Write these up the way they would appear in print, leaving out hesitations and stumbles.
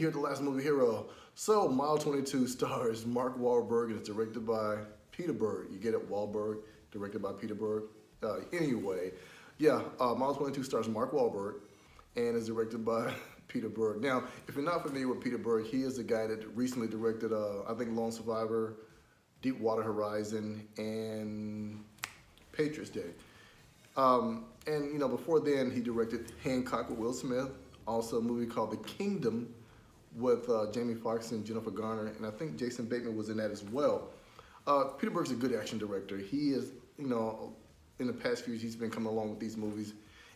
here at the Last Movie Hero. So, Mile 22 stars Mark Wahlberg and is directed by Peter Berg. You get it, Wahlberg, directed by Peter Berg. Anyway, Mile 22 stars Mark Wahlberg and is directed by Peter Berg. Now, if you're not familiar with Peter Berg, he is the guy that recently directed, I think, Lone Survivor, Deepwater Horizon, and Patriots Day. And before then, he directed Hancock with Will Smith, also a movie called The Kingdom with Jamie Foxx and Jennifer Garner, and I think Jason Bateman was in that as well. Peter Berg's a good action director. He is, in the past few years, he's been coming along with these movies,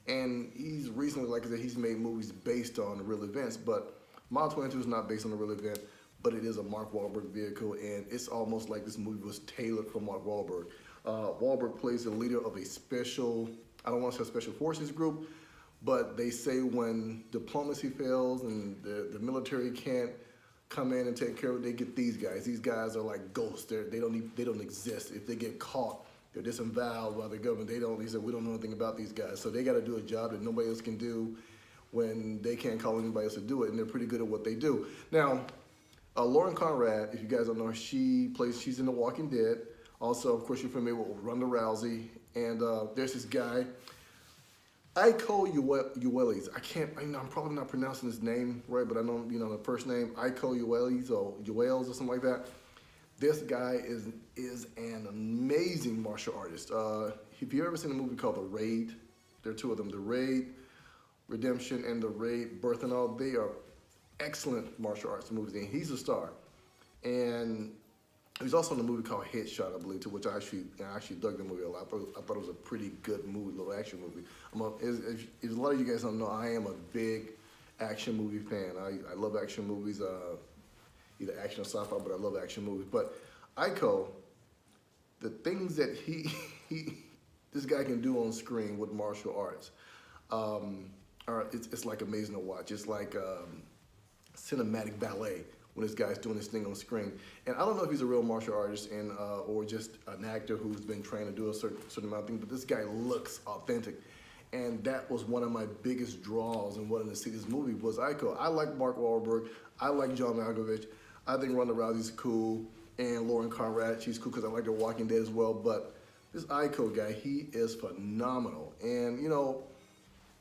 and he's recently, like I said, he's made movies based on real events, but Mile 22 is not based on a real event, but it is a Mark Wahlberg vehicle, and it's almost like this movie was tailored for Mark Wahlberg. Wahlberg plays the leader of a special, I don't want to say special forces group, but they say when diplomacy fails and the military can't come in and take care of it, they get these guys. These guys are like ghosts. They don't exist. If they get caught, they're disavowed by the government. They said we don't know anything about these guys. So they got to do a job that nobody else can do when they can't call anybody else to do it, and they're pretty good at what they do. Now, Lauren Conrad, if you guys don't know her, she's in The Walking Dead. Also, of course, you're familiar with Ronda Rousey, and there's this guy, Iko Uwais. I'm probably not pronouncing his name right, but I know, the first name, Iko Uwais or Uwales or something like that. This guy is an amazing martial artist. If you've ever seen a movie called The Raid, there are two of them, The Raid, Redemption, and The Raid, Birth and All. They are excellent martial arts movies, and he's a star. And he was also in a movie called Headshot, I believe, to which I actually dug the movie a lot. I thought it was a pretty good movie, little action movie. If a lot of you guys don't know, I am a big action movie fan. I love action movies, either action or sci-fi, but I love action movies. But Iko, the things that this guy can do on screen with martial arts, it's like amazing to watch. It's like cinematic ballet when this guy's doing this thing on screen. And I don't know if he's a real martial artist or just an actor who's been trained to do a certain amount of things, but this guy looks authentic. And that was one of my biggest draws in wanting to see this movie was Iko. I like Mark Wahlberg. I like John Malkovich. I think Ronda Rousey's cool. And Lauren Conrad, she's cool because I like The Walking Dead as well. But this Iko guy, he is phenomenal. And,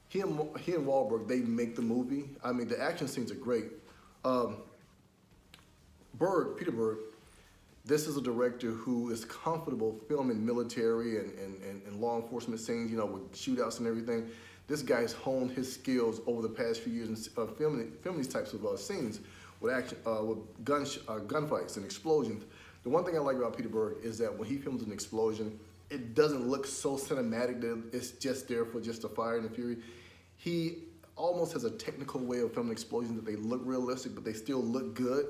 he and Wahlberg, they make the movie. I mean, the action scenes are great. Peter Berg, this is a director who is comfortable filming military and law enforcement scenes, with shootouts and everything. This guy's honed his skills over the past few years of filming these types of scenes with action, with gunfights and explosions. The one thing I like about Peter Berg is that when he films an explosion, it doesn't look so cinematic that it's just there for just the fire and the fury. He almost has a technical way of filming explosions that they look realistic, but they still look good.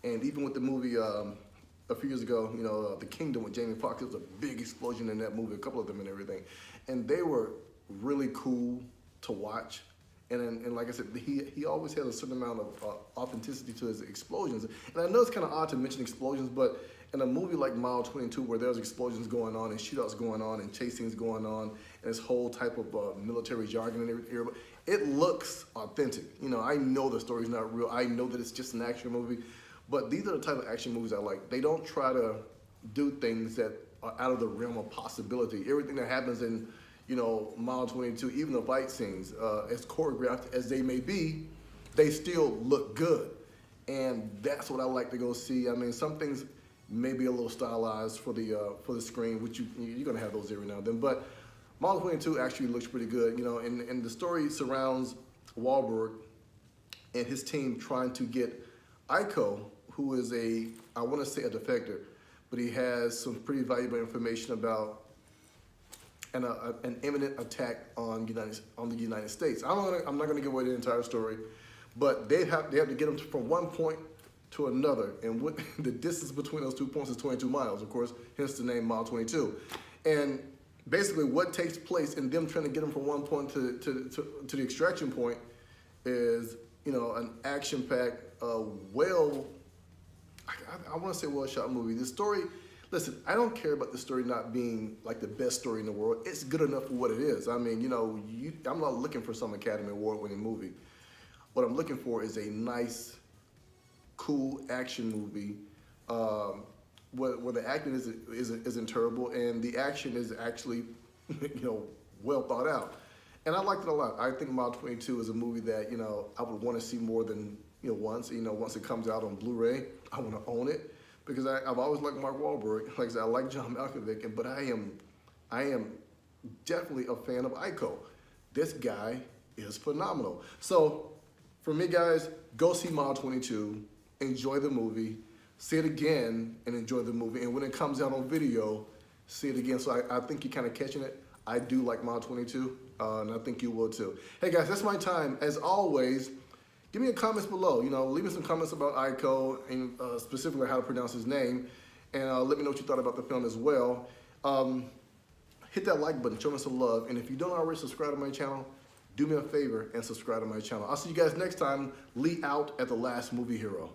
And even with the movie a few years ago, The Kingdom with Jamie Foxx, there was a big explosion in that movie, a couple of them and everything. And they were really cool to watch. And like I said, he always had a certain amount of authenticity to his explosions. And I know it's kind of odd to mention explosions, but in a movie like Mile 22, where there's explosions going on and shootouts going on and chasings going on, and this whole type of military jargon and everything, it looks authentic. I know the story's not real. I know that it's just an action movie. But these are the type of action movies I like. They don't try to do things that are out of the realm of possibility. Everything that happens in, Mile 22, even the fight scenes, as choreographed as they may be, they still look good. And that's what I like to go see. I mean, some things may be a little stylized for the screen, which you're gonna have those every now and then. But Mile 22 actually looks pretty good, and the story surrounds Wahlberg and his team trying to get Iko, who is I want to say a defector, but he has some pretty valuable information about an imminent attack on the United States. I'm not going to give away the entire story, but they have to get him from one point to another, and what the distance between those 2 points is 22 miles, of course, hence the name Mile 22. And basically what takes place in them trying to get him from one point to the extraction point is, an action-packed, I want to say well-shot movie. The story, listen, I don't care about the story not being like the best story in the world. It's good enough for what it is. I mean, I'm not looking for some Academy Award-winning movie. What I'm looking for is a nice cool action movie where the acting isn't terrible and the action is actually well thought out. And I liked it a lot. I think Mile 22 is a movie that I would want to see more than once. Once it comes out on Blu-ray, I want to own it because I've always liked Mark Wahlberg. Like I said, I like John Malkovich, but I am definitely a fan of Ico. This guy is phenomenal. So for me, guys, go see Mile 22, enjoy the movie, see it again and enjoy the movie. And when it comes out on video, see it again. So I think you're kind of catching it. I do like Mile 22, and I think you will too. Hey guys, that's my time. As always, give me a comments below. Leave me some comments about Ico and specifically how to pronounce his name. And let me know what you thought about the film as well. Hit that like button, show me some love. And if you don't already subscribe to my channel, do me a favor and subscribe to my channel. I'll see you guys next time. Lee out at The Last Movie Hero.